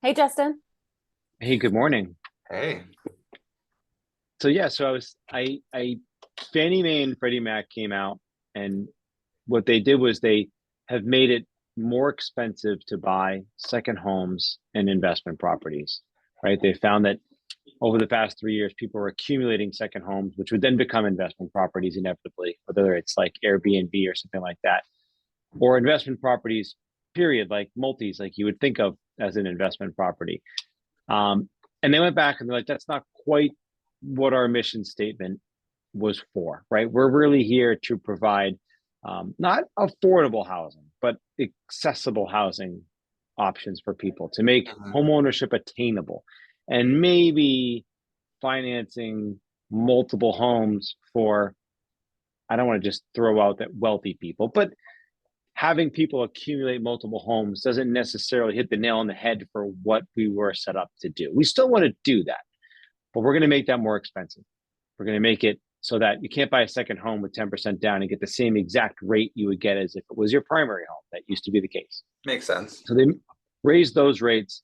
Hey, Justin. Hey, good morning. Hey. So I Fannie Mae and Freddie Mac came out, and what they did was they have made it more expensive to buy second homes and investment properties, right? They found that over the past 3 years, people were accumulating second homes, which would then become investment properties inevitably, whether it's like Airbnb or something like that, or investment properties, period, like multis, like you would think of as an investment property. Um, and they went back and they're like, that's not quite what our mission statement was for, right? We're really here to provide not affordable housing, but accessible housing options for people to make Mhm. home ownership attainable and maybe financing multiple homes for, I don't want to just throw out that wealthy people, but having people accumulate multiple homes doesn't necessarily hit the nail on the head for what we were set up to do. We still want to do that, but we're going to make that more expensive. We're going to make it so that you can't buy a second home with 10% down and get the same exact rate you would get as if it was your primary home. That used to be the case. Makes sense. So they raised those rates,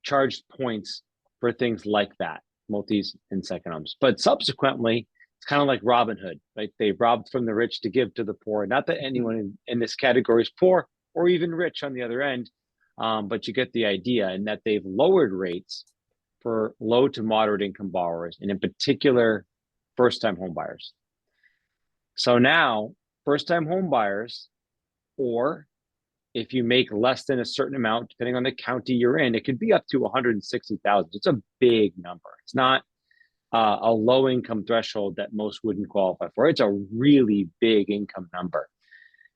charged points for things like that, multis and second homes. But subsequently, it's kind of like Robin Hood, right? They robbed from the rich to give to the poor. Not that anyone in this category is poor or even rich on the other end, but you get the idea, and that they've lowered rates for low to moderate income borrowers, and in particular, first time home buyers. So now, first time home buyers, or if you make less than a certain amount, depending on the county you're in, it could be up to 160,000. It's a big number. It's not a low income threshold that most wouldn't qualify for. It's a really big income number.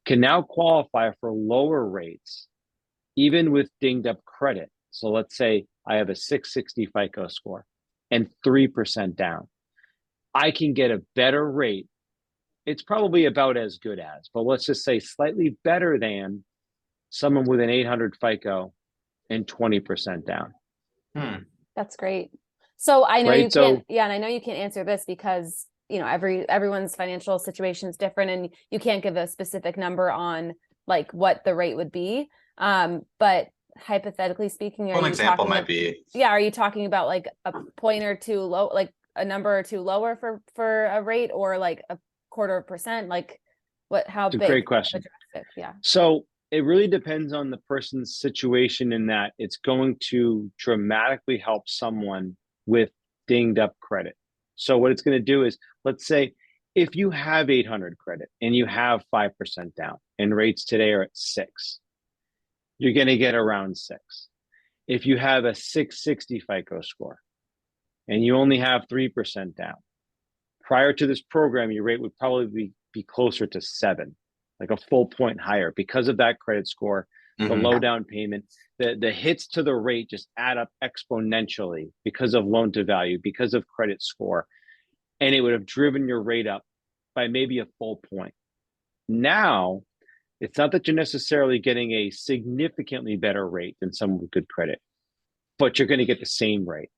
Can now qualify for lower rates, even with dinged up credit. So let's say I have a 660 FICO score and 3% down. I can get a better rate. It's probably about as good as, but let's just say slightly better than someone with an 800 FICO and 20% down. Hmm. That's great. So I know you Right. can't, So yeah, and I know you can't answer this because, everyone's financial situation is different and you can't give a specific number on like what the rate would be. But hypothetically speaking, Well, an example might be, are you talking about like a point or two low, like a number or two lower for a rate, or like a quarter of percent? Like how it's a big great of a question. drastic? Yeah. So it really depends on the person's situation, in that it's going to dramatically help someone with dinged up credit. So what it's going to do is, let's say if you have 800 credit and you have 5% down and rates today are at 6, you're going to get around 6. If you have a 660 FICO score and you only have 3% down, prior to this program, your rate would probably be closer to 7, like a full point higher, because of that credit score, the Mhm. low down payment, the hits to the rate just add up exponentially because of loan to value, because of credit score, and it would have driven your rate up by maybe a full point. Now, it's not that you're necessarily getting a significantly better rate than someone with good credit, but you're going to get the same rate.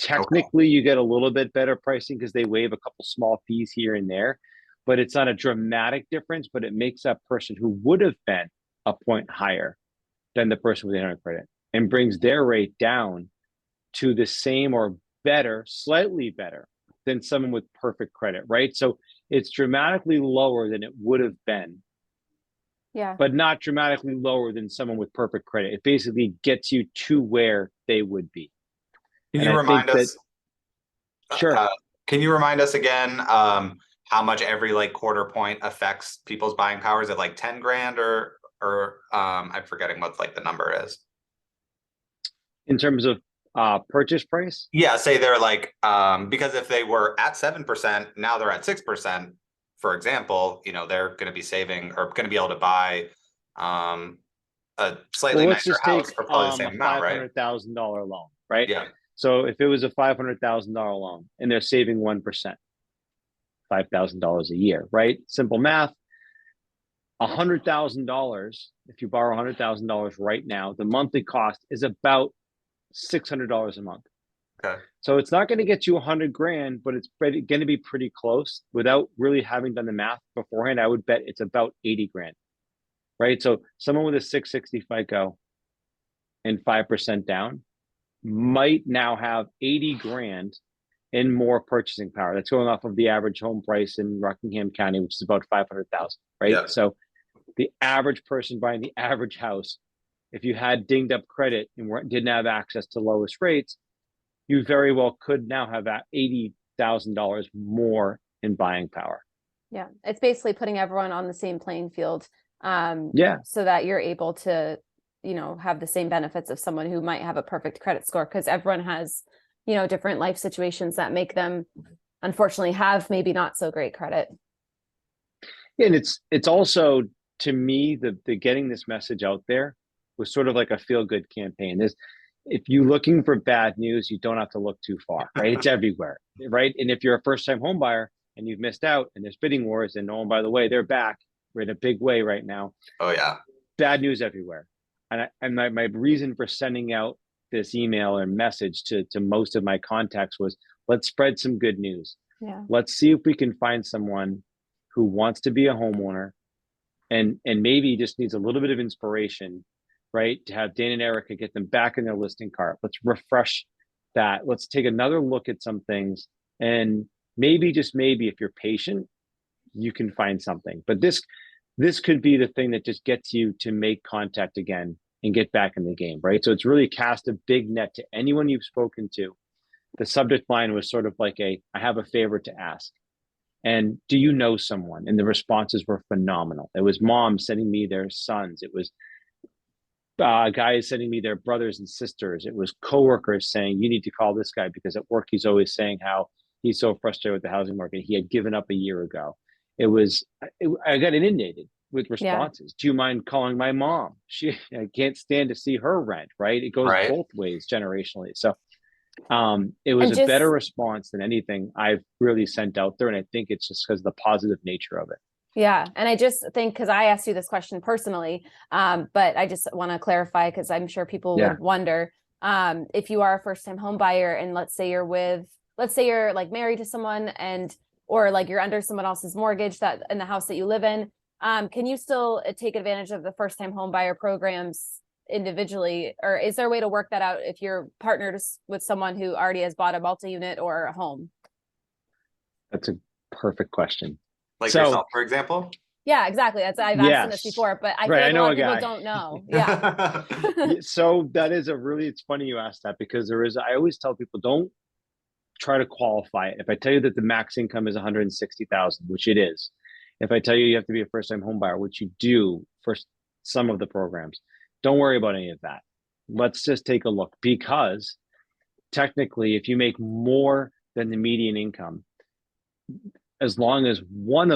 Okay. Technically, you get a little bit better pricing because they waive a couple small fees here and there, but it's not a dramatic difference. But it makes that person who would have been a point higher than the person with 800 credit and brings their rate down to the same or better, slightly better than someone with perfect credit, right? So it's dramatically lower than it would have been, Yeah. but not dramatically lower than someone with perfect credit. It basically gets you to where they would be. Can And you I remind think that, us, sure. can you remind us again, how much every like quarter point affects people's buying power? Is it like 10 grand or I'm forgetting what like the number is. In terms of purchase price, Yeah, say they're like, because if they were at 7%, now they're at 6%, for example, they're going to be saving or going to be able to buy a well, slightly let's nicer just take house for probably the a same amount, right? $500,000 loan, right? Yeah. So if it was a $500,000 loan and they're saving 1%, $5,000 a year, right? Simple math. $100,000. If you borrow $100,000 right now, the monthly cost is about $600 a month. Okay. So it's not going to get you 100 grand, but it's going to be pretty close. Without really having done the math beforehand, I would bet it's about 80 grand, right? So someone with a 660 FICO and 5% down might now have 80 grand in more purchasing power. That's going off of the average home price in Rockingham County, which is about 500,000, right? Yeah. So the average person buying the average house, if you had dinged up credit and didn't have access to lowest rates, you very well could now have $80,000 more in buying power. Yeah, it's basically putting everyone on the same playing field. Yeah. So that you're able to, have the same benefits of someone who might have a perfect credit score, because everyone has, different life situations that make them unfortunately have maybe not so great credit. And it's also, to me, the getting this message out there was sort of like a feel good campaign. If you're looking for bad news, you don't have to look too far, right? It's everywhere, right? And if you're a first time home buyer and you've missed out and there's bidding wars, and oh, and by the way, they're back. We're in a big way right now. Oh yeah. Bad news everywhere. And my reason for sending out this email or message to most of my contacts was, let's spread some good news. Yeah. Let's see if we can find someone who wants to be a homeowner and maybe just needs a little bit of inspiration, right? To have Dan and Erica get them back in their listing cart. Let's refresh that. Let's take another look at some things. And maybe, just maybe, if you're patient, you can find something. But this could be the thing that just gets you to make contact again and get back in the game, right? So it's really cast a big net to anyone you've spoken to. The subject line was sort of like I have a favor to ask. And do you know someone? And the responses were phenomenal. It was moms sending me their sons. It was guys sending me their brothers and sisters. It was coworkers saying, you need to call this guy because at work he's always saying how he's so frustrated with the housing market. He had given up a year ago. I got inundated with responses. Yeah. Do you mind calling my mom? I can't stand to see her rent, right? It goes both ways generationally. So it was a better response than anything I've really sent out there. And I think it's just because of the positive nature of it. Yeah. And I just think, because I asked you this question personally, but I just want to clarify, because I'm sure people would wonder, if you are a first time home buyer and let's say you're like married to someone or like you're under someone else's mortgage that in the house that you live in, can you still take advantage of the first time home buyer programs individually, or is there a way to work that out if you're partnered with someone who already has bought a multi-unit or a home? That's a perfect question. Like yourself, for example? Yeah, exactly. I've asked this before, but I feel like a lot of people don't know. Yeah. So that is it's funny you asked that, because I always tell people, don't try to qualify it. If I tell you that the max income is 160,000, which it is, if I tell you have to be a first time home buyer, which you do for some of the programs, don't worry about any of that. Let's just take a look, because technically, if you make more than the median income, as long as one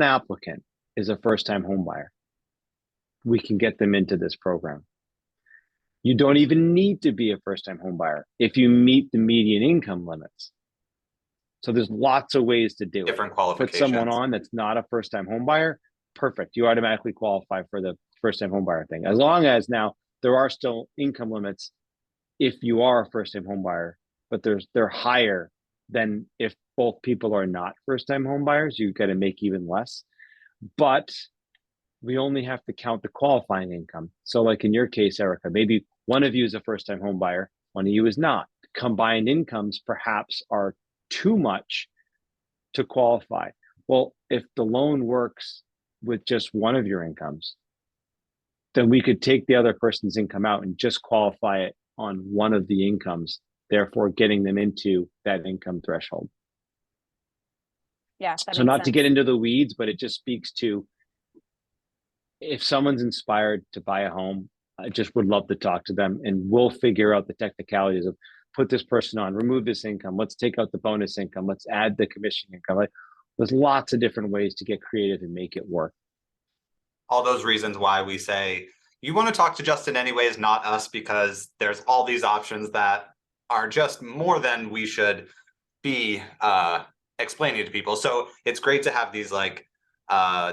applicant is a first time home buyer, we can get them into this program. You don't even need to be a first time home buyer if you meet the median income limits. So there's lots of ways to do different qualifications. Put someone on that's not a first time home buyer, perfect. You automatically qualify for the first time home buyer thing. As long as now there are still income limits if you are a first time home buyer, but they're higher than if both people are not first time home buyers. You've got to make even less. But we only have to count the qualifying income. So like in your case, Erica, maybe one of you is a first time home buyer, one of you is not. Combined incomes perhaps are too much to qualify. Well, if the loan works with just one of your incomes, then we could take the other person's income out and just qualify it on one of the incomes, therefore getting them into that income threshold. Yeah. So not to get into the weeds, but it just speaks to, if someone's inspired to buy a home, I just would love to talk to them, and we'll figure out the technicalities of put this person on, remove this income, let's take out the bonus income, let's add the commission income. Like, there's lots of different ways to get creative and make it work. All those reasons why we say, you want to talk to Justin anyways, not us, because there's all these options that are just more than we should be explaining to people. So it's great to have these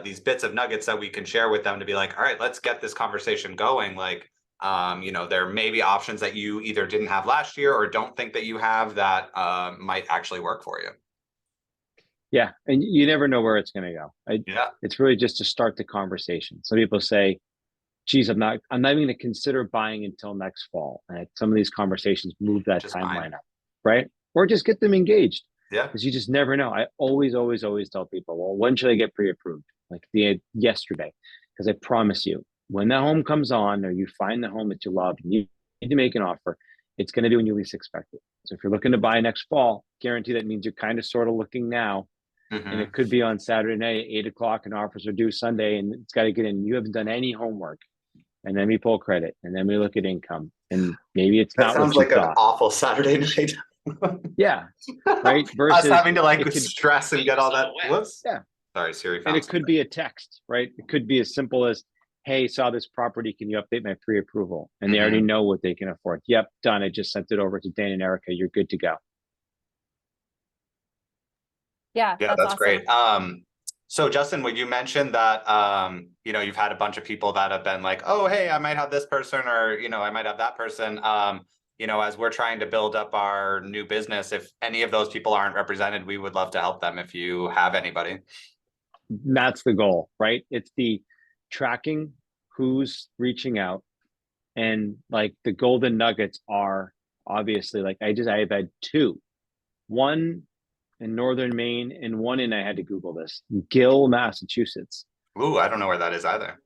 these bits of nuggets that we can share with them to be like, all right, let's get this conversation going. Like, there may be options that you either didn't have last year or don't think that you have that might actually work for you. Yeah. And you never know where it's going to go. Yeah. It's really just to start the conversation. Some people say, geez, I'm not even going to consider buying until next fall. And some of these conversations move that Just fine. timeline up, right? Or just get them engaged. Yeah. Because you just never know. I always tell people, well, when should I get pre-approved? Like yesterday. Because I promise you, when the home comes on or you find the home that you love and you need to make an offer, it's going to do when you least expect it. So if you're looking to buy next fall, guarantee that means you're kind of sort of looking now. And it could be on Saturday night at 8 o'clock and offers are due Sunday and it's got to get in. You haven't done any homework. And then we pull credit and then we look at income and maybe it's That not sounds what you like an thought. awful Saturday night. Yeah. Right. Versus us having to like it could- stress and get all that. Whoops. Yeah. Sorry, Siri. And Found it could be a text, right? It could be as simple as, hey, saw this property. Can you update my pre-approval? And they already know what they can afford. Yep, done. I just sent it over to Dan and Erica. You're good to go. Yeah, Yeah, that's awesome. great. So Justin, when you mentioned that, you know, you've had a bunch of people that have been like, oh, hey, I might have this person or, you know, I might have that person. You know, as we're trying to build up our new business, if any of those people aren't represented, we would love to help them if you have anybody. That's the goal, right? It's the tracking who's reaching out. And like the golden nuggets are obviously like I've had two, one in Northern Maine and one in, I had to Google this, Gill, Massachusetts. Ooh, I don't know where that is either.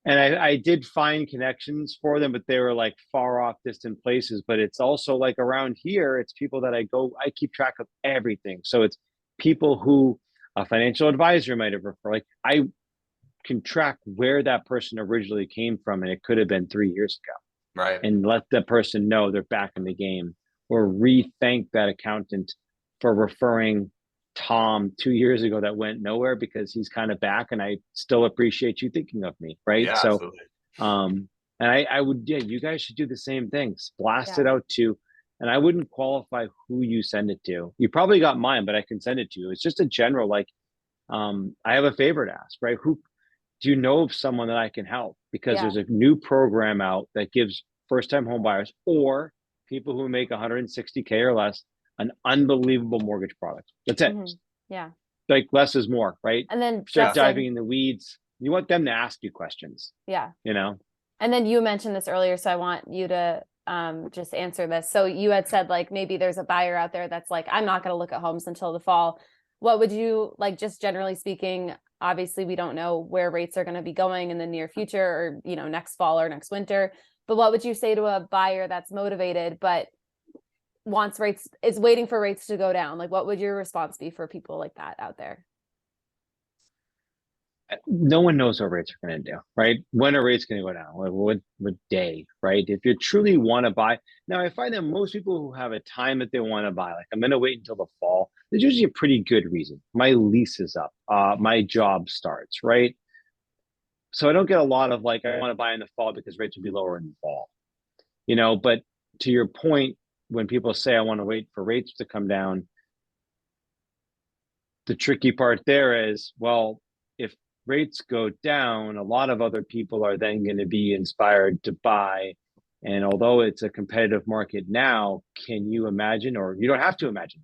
And I did find connections for them, but they were like far off distant places. But it's also like around here, it's people that I keep track of everything. So it's people who a financial advisor might have referred. Like I can track where that person originally came from, and it could have been 3 years ago. Right. And let the person know they're back in the game, or re-thank that accountant for referring Tom 2 years ago that went nowhere because he's kind of back and I still appreciate you thinking of me. Right. Yeah, so, absolutely. and I would, yeah, you guys should do the same things. Blast Yeah. it out to, and I wouldn't qualify who you send it to. You probably got mine, but I can send it to you. It's just a general, like, I have a favor to ask, right? Who do you know of someone that I can help? Because Yeah. there's a new program out that gives first-time home buyers or people who make 160K or less an unbelievable mortgage product. That's it. Yeah. Like less is more, right? And then Start Justin, diving in the weeds. You want them to ask you questions, yeah. you know? And then you mentioned this earlier, so I want you to just answer this. So you had said like maybe there's a buyer out there that's like, I'm not going to look at homes until the fall. What would you like, just generally speaking? Obviously, we don't know where rates are going to be going in the near future or, you know, next fall or next winter. But what would you say to a buyer that's motivated but wants rates, is waiting for rates to go down? Like, what would your response be for people like that out there? No one knows what rates are going to do, right? When are rates going to go down? What day, right? If you truly want to buy, now I find that most people who have a time that they want to buy, like I'm going to wait until the fall, there's usually a pretty good reason. My lease is up, my job starts, right? So I don't get a lot of like, I want to buy in the fall because rates will be lower in the fall, you know. But to your point, when people say I want to wait for rates to come down, the tricky part there is, well, if rates go down, a lot of other people are then going to be inspired to buy. And although it's a competitive market now, can you imagine, or you don't have to imagine,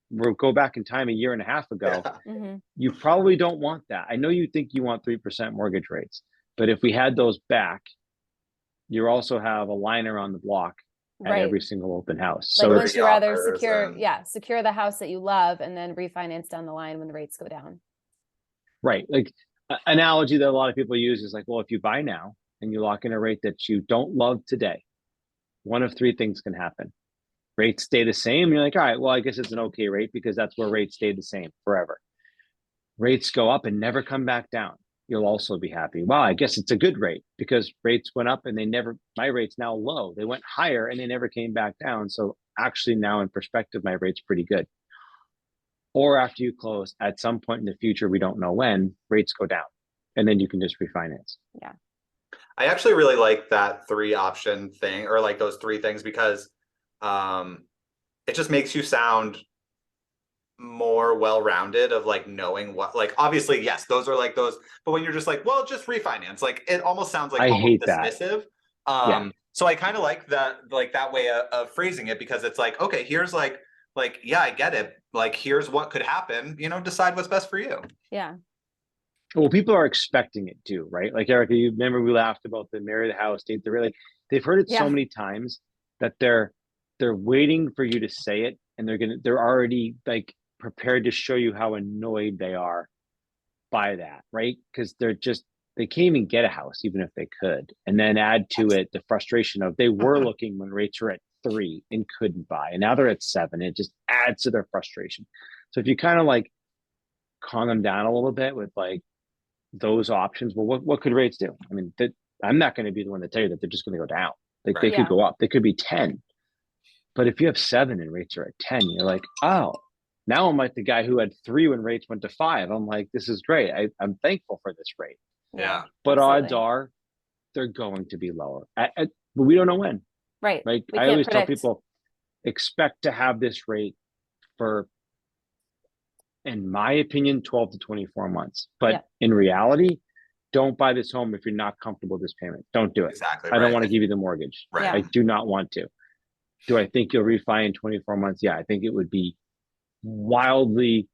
we'll go back in time a year and a half ago. Yeah. You probably don't want that. I know you think you want 3% mortgage rates, but if we had those back, you also have a liner on the block at every single open house. Like, So would you rather offers secure the house that you love and then refinance down the line when the rates go down? right. Like analogy that a lot of people use is like, well, if you buy now and you lock in a rate that you don't love today, one of three things can happen. Rates stay the same. You're like, all right, well, I guess it's an okay rate because that's where rates stay the same forever. Rates go up and never come back down. You'll also be happy. Wow, I guess it's a good rate because rates went up and my rate's now low. They went higher and they never came back down. So actually now in perspective, my rate's pretty good. Or after you close, at some point in the future, we don't know when, rates go down and then you can just refinance. Yeah. I actually really like that 3 option thing, or like those 3 things, because it just makes you sound more well-rounded of like knowing what, like, obviously, yes, those are like those, but when you're just like, well, just refinance, like it almost sounds like I almost hate dismissive. Yeah. So I kind of like that way of phrasing it, because it's like, okay, here's like, yeah, I get it. Like, here's what could happen, you know, decide what's best for you. Yeah. Well, people are expecting it too, right? Like Erica, you remember we laughed about the marry the house, date the like they've heard it so Yeah. many times that they're waiting for you to say it, and they're already like prepared to show you how annoyed they are by that, right? Because they can't even get a house even if they could, and then add to it the frustration of they were looking when rates were at 3 and couldn't buy, and now they're at 7. It just adds to their frustration. So if you kind of like calm them down a little bit with like those options, well, what could rates do? I mean, I'm not going to be the one to tell you that they're just going to go down. Like they Right. could go up. They could be 10. But if you have 7 and rates are at 10, you're like, oh, now I'm like the guy who had 3 when rates went to 5. I'm like, this is great. I'm thankful for this rate. Yeah. But odds absolutely. are they're going to be lower. But we don't know when. Right. Right. We I can't always tell predict. people, expect to have this rate for, in my opinion, 12 to 24 months. But Yeah. in reality, don't buy this home if you're not comfortable with this payment. Don't do it. Exactly. I don't right. want to give you the mortgage. Right. Yeah. I do not want to. Do I think you'll refi in 24 months? Yeah, I think it would be wildly,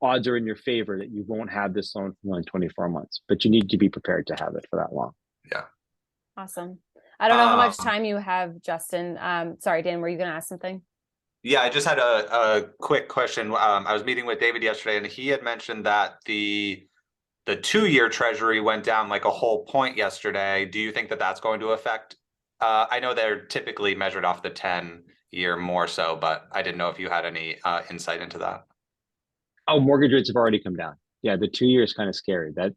odds are in your favor that you won't have this loan for more than 24 months, but you need to be prepared to have it for that long. Yeah. Awesome. I don't know how much Um, time you have, Justin. Sorry, Dan, were you going to ask something? Yeah, I just had a quick question. I was meeting with David yesterday, and he had mentioned that the 2-year treasury went down like a whole point yesterday. Do you think that that's going to affect? I know they're typically measured off the 10-year more so, but I didn't know if you had any insight into that. Oh, mortgage rates have already come down. Yeah, the 2 year is kind of scary. That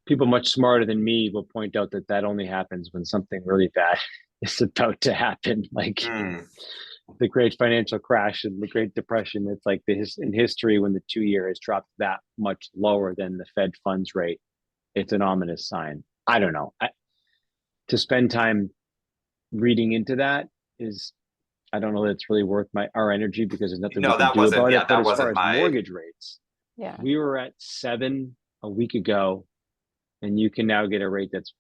people much smarter than me will point out that that only happens when something really bad is about to happen, like the great financial crash and the Great Depression. It's like in history when the 2 year has dropped that much lower than the Fed funds rate. It's an ominous sign. I don't know. To spend time reading into that is, I don't know that it's really worth our energy because there's nothing we can do about it. But as far as mortgage rates, Yeah. we were at 7 a week ago, and you can now get a rate that's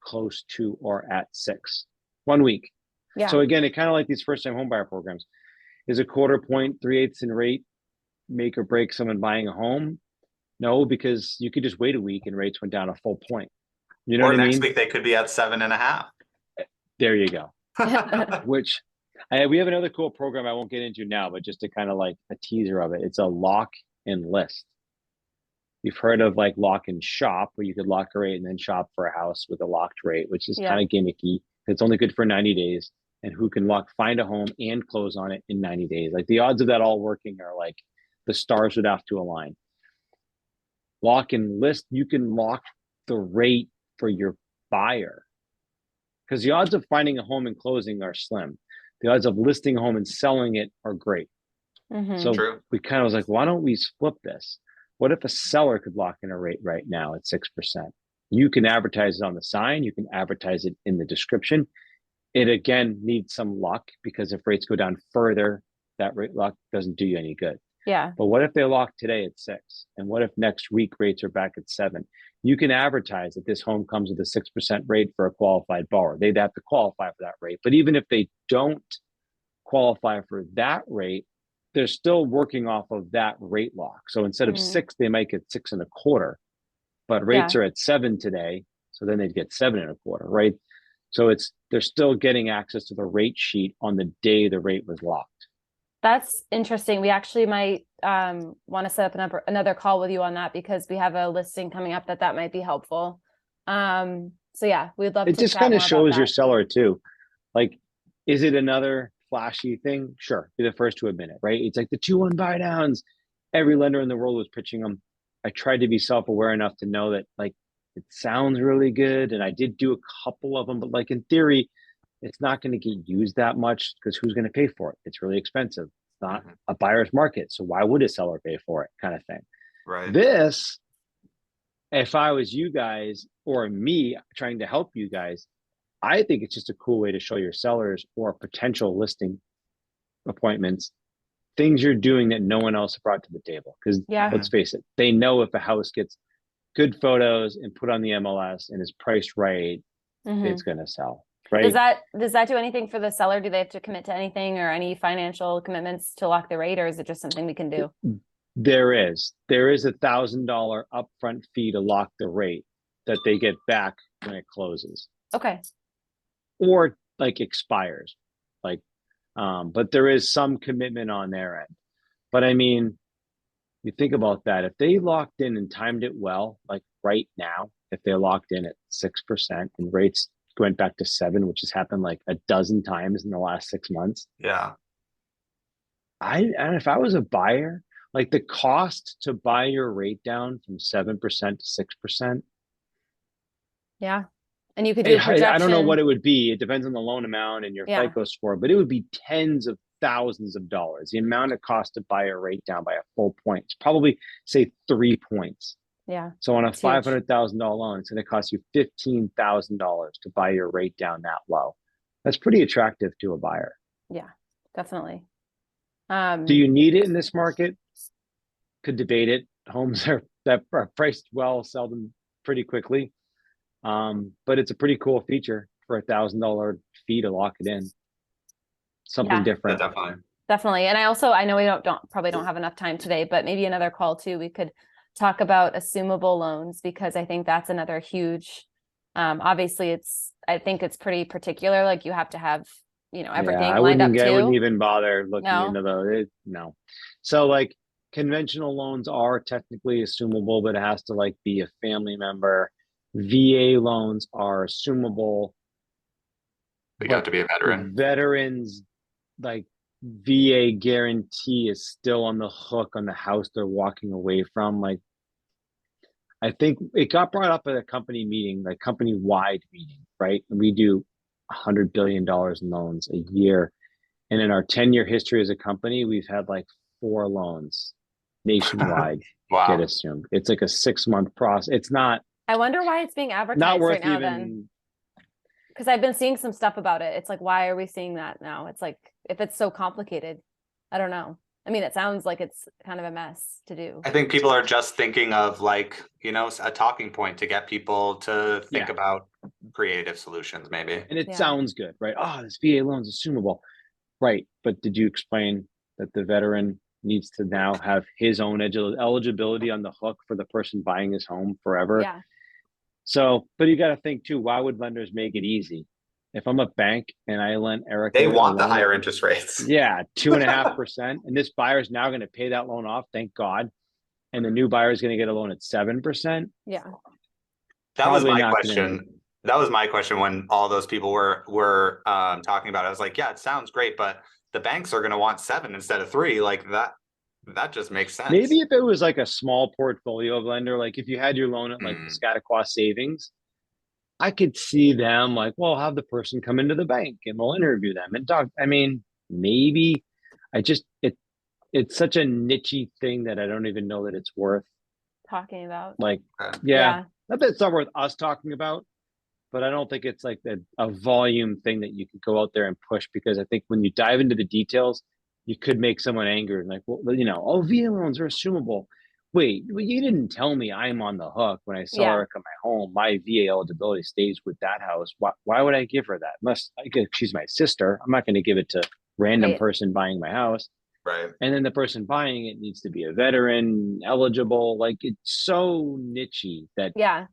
close to or at 6 1 week. Yeah. So again, it kind of like these first time homebuyer programs. Is a 1/4 point, 3/8 in rate make or break someone buying a home? No, because you could just wait a week and rates went down a full point. You know Or what I next mean? week they could be at 7.5. There you go. Which we have another cool program I won't get into now, but just to kind of like a teaser of it. It's a lock and list. You've heard of like lock and shop, where you could lock a rate and then shop for a house with a locked rate, which is kind of gimmicky. It's only good for 90 days. And who can find a home and close on it in 90 days? Like the odds of that all working are like the stars would have to align. Lock and list, you can lock the rate for your buyer, because the odds of finding a home and closing are slim. The odds of listing a home and selling it are great. So True. we kind of was like, why don't we flip this? What if a seller could lock in a rate right now at 6%? You can advertise it on the sign. You can advertise it in the description. It again needs some luck, because if rates go down further, that rate lock doesn't do you any good. Yeah. But what if they lock today at 6? And what if next week rates are back at 7? You can advertise that this home comes with a 6% rate for a qualified borrower. They'd have to qualify for that rate. But even if they don't qualify for that rate, they're still working off of that rate lock. So instead of 6, they might get 6 1/4, but rates are at 7 today. So then they'd get 7 1/4, right? So they're still getting access to the rate sheet on the day the rate was locked. That's interesting. We actually might want to set up another call with you on that, because we have a listing coming up that might be helpful. So yeah, we'd love to. It just kind of shows your seller too. Like, is it another flashy thing? Sure, be the first to admit it, right? It's like the 2-1 buy downs. Every lender in the world was pitching them. I tried to be self-aware enough to know that like it sounds really good, and I did do a couple of them, but like in theory, it's not going to get used that much, because who's going to pay for it? It's really expensive. It's not a buyer's market, so why would a seller pay for it, kind of thing. Right. This, if I was you guys or me trying to help you guys, I think it's just a cool way to show your sellers or potential listing appointments things you're doing that no one else brought to the table. Because let's face it, they know if a house gets good photos and put on the MLS and is priced right, it's going to sell. Right. Does that do anything for the seller? Do they have to commit to anything or any financial commitments to lock the rate, or is it just something we can do? There is $1,000 upfront fee to lock the rate that they get back when it closes Okay. or like expires. Like, but there is some commitment on their end. But I mean, you think about that. If they locked in and timed it well, like right now, if they're locked in at 6% and rates went back to 7%, which has happened like a dozen times in the last 6 months. Yeah. And if I was a buyer, like the cost to buy your rate down from 7% to 6%. Yeah. And you could do a I don't know what projection. it would be. It depends on the loan amount and your Yeah. FICO score, but it would be tens of thousands of dollars. The amount it costs to buy a rate down by a full point, it's probably say 3 points. Yeah. So on a It's huge. $500,000 loan, it's going to cost you $15,000 to buy your rate down that low. That's pretty attractive to a buyer. Yeah, definitely. Do you need it in this market? Could debate it. Homes that are priced well sell them pretty quickly. But it's a pretty cool feature for $1,000 fee to lock it in. Something Yeah. different. Definitely. And I know we probably don't have enough time today, but maybe another call too. We could talk about assumable loans, because I think that's another huge, obviously I think it's pretty particular. Like you have to have, everything lined up too. I wouldn't even bother looking No. into those. No. So like conventional loans are technically assumable, but it has to like be a family member. VA loans are assumable. You have to be a veteran. Veterans, like VA guarantee is still on the hook on the house they're walking away from. Like, I think it got brought up at a company meeting, like company-wide meeting, right? And we do $100 billion in loans a year. And in our 10-year history as a company, we've had like 4 loans nationwide get assumed. It's like a 6-month process. It's not. I wonder why it's being advertised Not worth right now even. then. Because I've been seeing some stuff about it. It's like, why are we seeing that now? It's like, if it's so complicated, I don't know. I mean, it sounds like it's kind of a mess to do. I think people are just thinking of like, a talking point to get people to think about creative solutions, maybe. And it sounds good, right? Oh, this VA loan's assumable. Right. But did you explain that the veteran needs to now have his own eligibility on the hook for the person buying his home forever? Yeah. So, but you got to think too, why would lenders make it easy? If I'm a bank and I lent Erica, they want the higher interest rates. Yeah, 2.5%. And this buyer is now going to pay that loan off, thank God. And the new buyer is going to get a loan at 7%. Yeah. That was my question. That was my question when all those people were talking about it. I was like, yeah, it sounds great, but the banks are going to want 7 instead of 3. Like that just makes sense. Maybe if it was like a small portfolio lender, like if you had your loan at like Piscataqua Savings, I could see them like, well, have the person come into the bank and we'll interview them and talk. I mean, maybe it's such a nichey thing that I don't even know that it's worth talking about. Like, not that it's not worth us talking about, but I don't think it's like a volume thing that you could go out there and push, because I think when you dive into the details, you could make someone angry and like, well, VA loans are assumable. Wait, well, you didn't tell me I'm on the hook when I sell Erica my home. My VA eligibility stays with that house. Why would I give her that? Unless she's my sister. I'm not going to give it to random person buying my house. Right. And then the person buying it needs to be a veteran, eligible. Like, it's so nichey that. Yeah.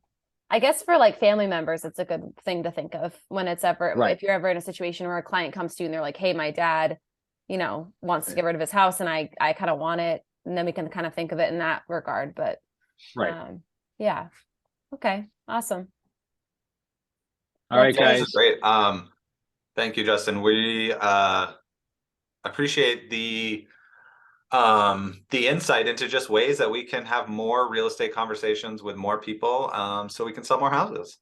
I guess for like family members, it's a good thing to think of when it's ever, if you're ever in a situation where a client comes to you and they're like, hey, my dad, wants to get rid of his house and I kind of want it. And then we can kind of think of it in that regard. But yeah. Okay. Awesome. All right, guys. Great. Thank you, Justin. We appreciate the insight into just ways that we can have more real estate conversations with more people, so we can sell more houses.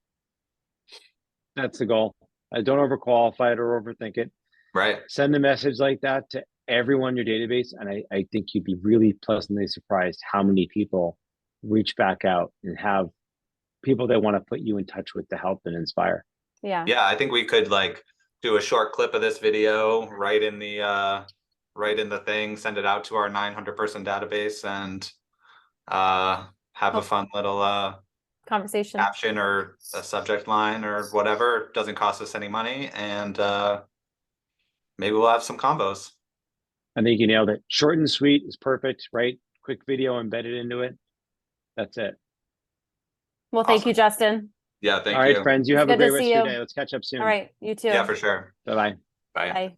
That's the goal. Don't overqualify it or overthink it. Right. Send a message like that to everyone in your database, and I think you'd be really pleasantly surprised how many people reach back out and have people that want to put you in touch with to help and inspire. Yeah. Yeah, I think we could like do a short clip of this video right in the thing, send it out to our 900-person database, and have a fun little conversation caption or a subject line or whatever. It doesn't cost us any money, and maybe we'll have some combos. I think you nailed it. Short and sweet is perfect, right? quick video embedded into it. That's it. Well, thank you, Awesome. Justin. Yeah, All thank right, you. friends, you It's have a good to great rest see of your you. day. Let's catch up soon. All right, you too. Yeah, for sure. Bye-bye. Bye. Bye.